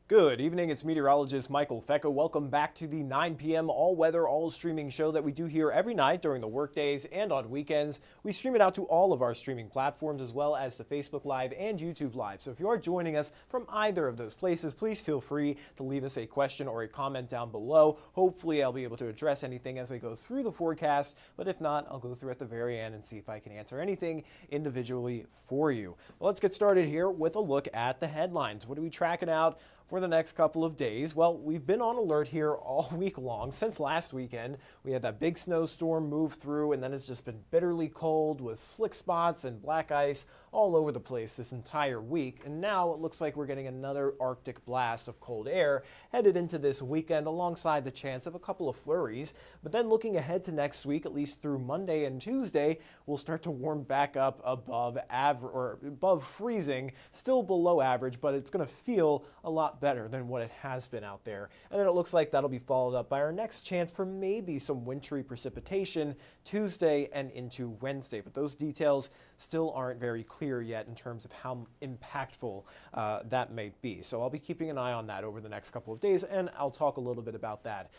Good evening, it's meteorologist Michael Fecco. Welcome back to the 9 p.m. all-weather, all-streaming show that we do here every night during the workdays and on weekends. We stream it out to all of our streaming platforms as well as to Facebook Live and YouTube Live. So if you are joining us from either of those places, please feel free to leave us a question or a comment down below. Hopefully I'll be able to address anything as I go through the forecast, but if not, I'll go through at the very end and see if I can answer anything individually for you. Well, let's get started here with a look at the headlines. What are we tracking out for the next couple of days? Well, we've been on alert here all week long. Since last weekend, we had that big snowstorm move through, and then it's just been bitterly cold with slick spots and black ice all over the place this entire week. And now it looks like we're getting another Arctic blast of cold air headed into this weekend alongside the chance of a couple of flurries. But then looking ahead to next week, at least through Monday and Tuesday, we'll start to warm back up above average or above freezing, still below average, but it's going to feel a lot better than what it has been out there. And then it looks like that'll be followed up by our next chance for maybe some wintry precipitation Tuesday and into Wednesday. But those details still aren't very clear yet in terms of how impactful that may be. So I'll be keeping an eye on that over the next couple of days, and I'll talk a little bit about that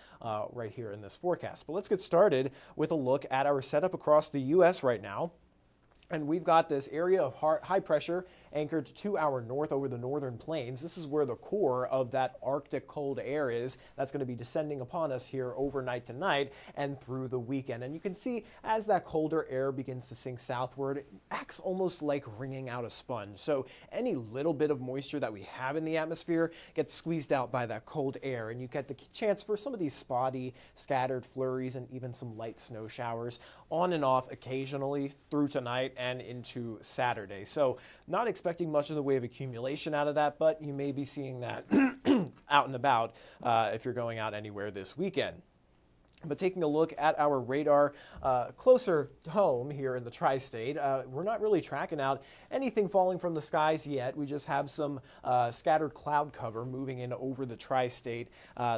right here in this forecast. But let's get started with a look at our setup across the U.S. right now. And we've got this area of high pressure anchored to our north over the northern plains. This is where the core of that Arctic cold air is. That's going to be descending upon us here overnight tonight and through the weekend. And you can see as that colder air begins to sink southward, it acts almost like wringing out a sponge. So any little bit of moisture that we have in the atmosphere gets squeezed out by that cold air, and you get the chance for some of these spotty, scattered flurries and even some light snow showers on and off occasionally through tonight and into Saturday. So not expecting much in the way of accumulation out of that, but you may be seeing that out and about if you're going out anywhere this weekend. But taking a look at our radar closer home here in the tri-state, we're not really tracking out anything falling from the skies yet. We just have some scattered cloud cover moving in over the tri-state.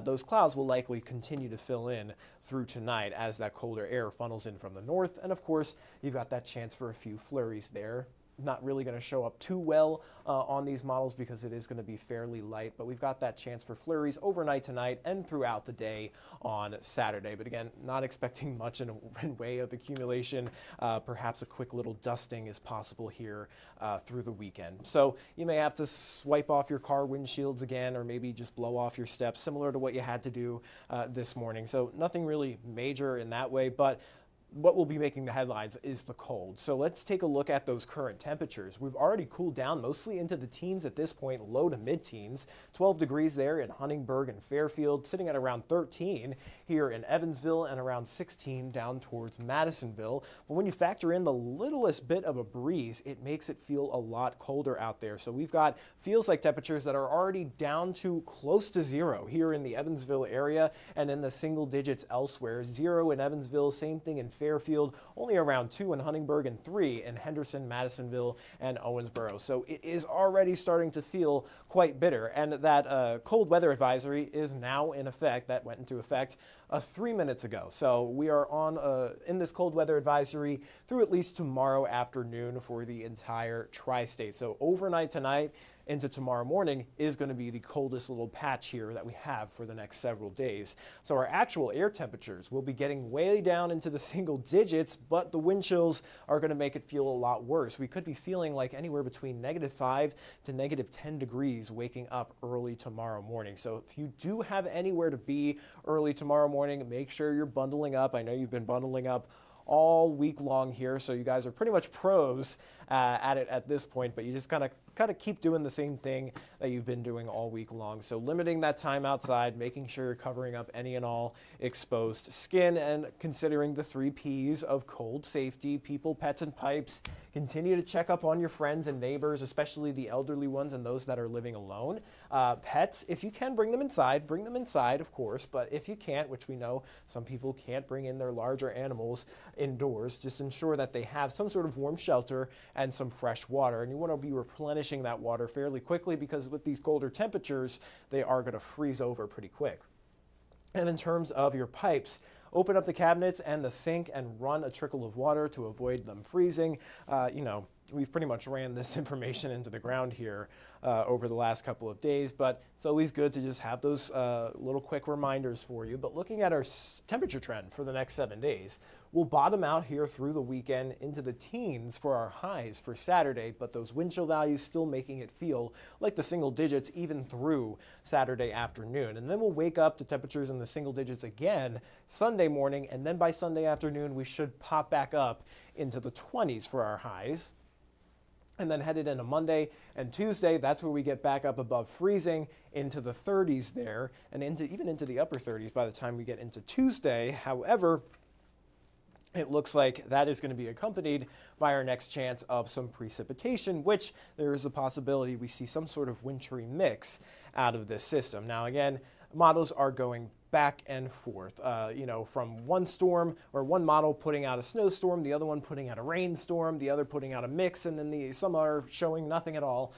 Those clouds will likely continue to fill in through tonight as that colder air funnels in from the north. And of course, you've got that chance for a few flurries there. Not really going to show up too well on these models because it is going to be fairly light, but we've got that chance for flurries overnight tonight and throughout the day on Saturday. But again, not expecting much in way of accumulation. Perhaps a quick little dusting is possible here through the weekend. So you may have to swipe off your car windshields again, or maybe just blow off your steps, similar to what you had to do this morning. So nothing really major in that way, but what will be making the headlines is the cold. So let's take a look at those current temperatures. We've already cooled down mostly into the teens at this point, low to mid-teens. 12 degrees there in Huntingburg and Fairfield, sitting at around 13 here in Evansville and around 16 down towards Madisonville. But when you factor in the littlest bit of a breeze, it makes it feel a lot colder out there. So we've got feels like temperatures that are already down to close to zero here in the Evansville area and in the single digits elsewhere. 0 in Evansville, same thing in Fairfield, only around 2 in Huntingburg and 3 in Henderson, Madisonville, and Owensboro. So it is already starting to feel quite bitter. And that cold weather advisory is now in effect. That went into effect 3 minutes ago. So we are on in this cold weather advisory through at least tomorrow afternoon for the entire tri-state. So overnight tonight into tomorrow morning is going to be the coldest little patch here that we have for the next several days. So our actual air temperatures will be getting way down into the single digits, but the wind chills are going to make it feel a lot worse. We could be feeling like anywhere between -5 to -10 degrees waking up early tomorrow morning. So if you do have anywhere to be early tomorrow morning, make sure you're bundling up. I know you've been bundling up all week long here, so you guys are pretty much pros at it at this point, but you just kind of keep doing the same thing that you've been doing all week long. So limiting that time outside, making sure you're covering up any and all exposed skin, and considering the 3 Ps of cold safety: people, pets, and pipes. Continue to check up on your friends and neighbors, especially the elderly ones and those that are living alone. Pets, if you can bring them inside, of course, but if you can't, which we know some people can't bring in their larger animals indoors, just ensure that they have some sort of warm shelter and some fresh water. And you want to be replenishing that water fairly quickly, because with these colder temperatures, they are going to freeze over pretty quick. And in terms of your pipes, open up the cabinets and the sink and run a trickle of water to avoid them freezing. we've pretty much ran this information into the ground here over the last couple of days, but it's always good to just have those little quick reminders for you. But looking at our temperature trend for the next 7 days, we'll bottom out here through the weekend into the teens for our highs for Saturday, but those wind chill values still making it feel like the single digits even through Saturday afternoon. And then we'll wake up to temperatures in the single digits again Sunday morning, and then by Sunday afternoon we should pop back up into the 20s for our highs. And then headed into Monday and Tuesday, that's where we get back up above freezing into the 30s there, and even into the upper 30s by the time we get into Tuesday. However, it looks like that is going to be accompanied by our next chance of some precipitation, which there is a possibility we see some sort of wintry mix out of this system. Now again, models are going back and forth, from one storm or one model putting out a snowstorm, the other one putting out a rainstorm, the other putting out a mix, and then some are showing nothing at all.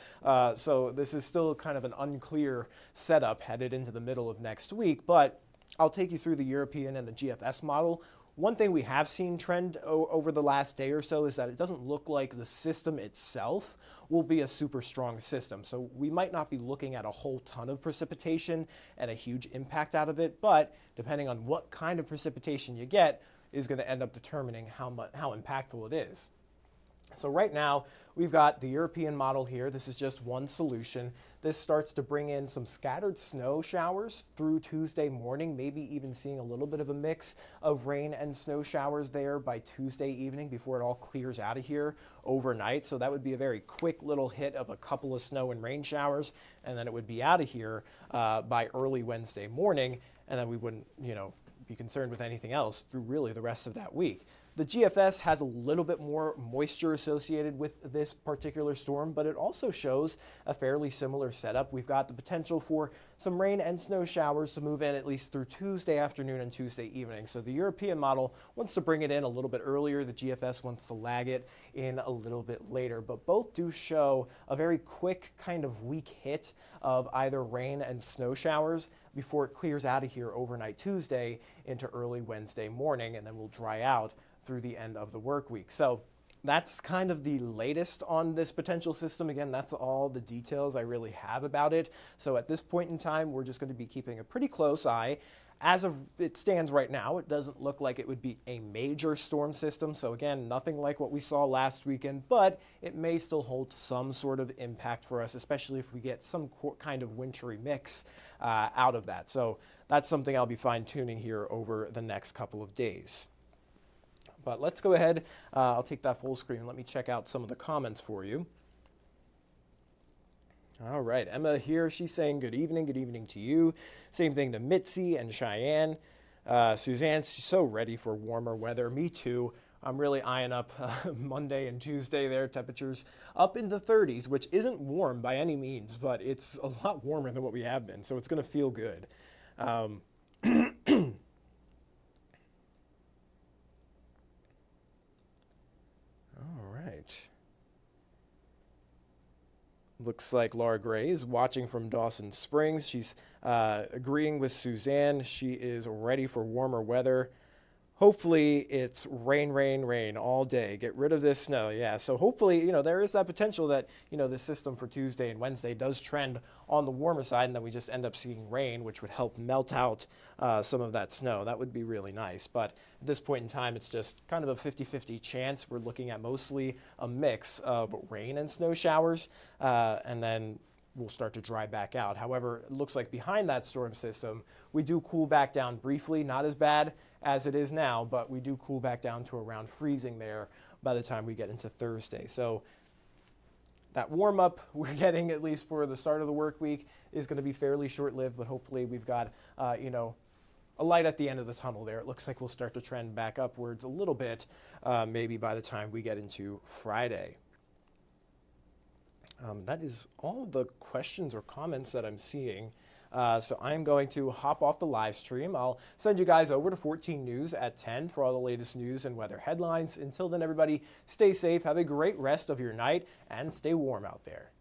So this is still kind of an unclear setup headed into the middle of next week, but I'll take you through the European and the GFS model. One thing we have seen trend over the last day or so is that it doesn't look like the system itself will be a super strong system. So we might not be looking at a whole ton of precipitation and a huge impact out of it, but depending on what kind of precipitation you get is going to end up determining how impactful it is. So right now, we've got the European model here. This is just one solution. This starts to bring in some scattered snow showers through Tuesday morning, maybe even seeing a little bit of a mix of rain and snow showers there by Tuesday evening before it all clears out of here overnight. So that would be a very quick little hit of a couple of snow and rain showers, and then it would be out of here by early Wednesday morning, and then we wouldn't, be concerned with anything else through really the rest of that week. The GFS has a little bit more moisture associated with this particular storm, but it also shows a fairly similar setup. We've got the potential for some rain and snow showers to move in at least through Tuesday afternoon and Tuesday evening. So the European model wants to bring it in a little bit earlier. The GFS wants to lag it in a little bit later, but both do show a very quick kind of weak hit of either rain and snow showers before it clears out of here overnight Tuesday into early Wednesday morning, and then will dry out through the end of the work week. So that's kind of the latest on this potential system. Again, that's all the details I really have about it. So at this point in time, we're just going to be keeping a pretty close eye. As of it stands right now, it doesn't look like it would be a major storm system. So again, nothing like what we saw last weekend, but it may still hold some sort of impact for us, especially if we get some kind of wintry mix out of that. So that's something I'll be fine tuning here over the next couple of days. But let's go ahead, I'll take that full screen. Let me check out some of the comments for you. All right, Emma here, she's saying good evening to you. Same thing to Mitzi and Cheyenne. Suzanne's so ready for warmer weather. Me too. I'm really eyeing up Monday and Tuesday there, temperatures up in the 30s, which isn't warm by any means, but it's a lot warmer than what we have been, so it's going to feel good. Looks like Laura Gray is watching from Dawson Springs. She's agreeing with Suzanne. She is ready for warmer weather. Hopefully it's rain all day. Get rid of this snow. Yeah, so hopefully, there is that potential that, this system for Tuesday and Wednesday does trend on the warmer side, and then we just end up seeing rain, which would help melt out some of that snow. That would be really nice. But at this point in time, it's just kind of a 50-50 chance. We're looking at mostly a mix of rain and snow showers, and then will start to dry back out. However, it looks like behind that storm system, we do cool back down briefly, not as bad as it is now, but we do cool back down to around freezing there by the time we get into Thursday. So that warm up we're getting, at least for the start of the work week, is going to be fairly short-lived, but hopefully we've got, a light at the end of the tunnel there. It looks like we'll start to trend back upwards a little bit, maybe by the time we get into Friday. That is all the questions or comments that I'm seeing. So I'm going to hop off the live stream. I'll send you guys over to 14 News at 10 for all the latest news and weather headlines. Until then, everybody, stay safe, have a great rest of your night, and stay warm out there.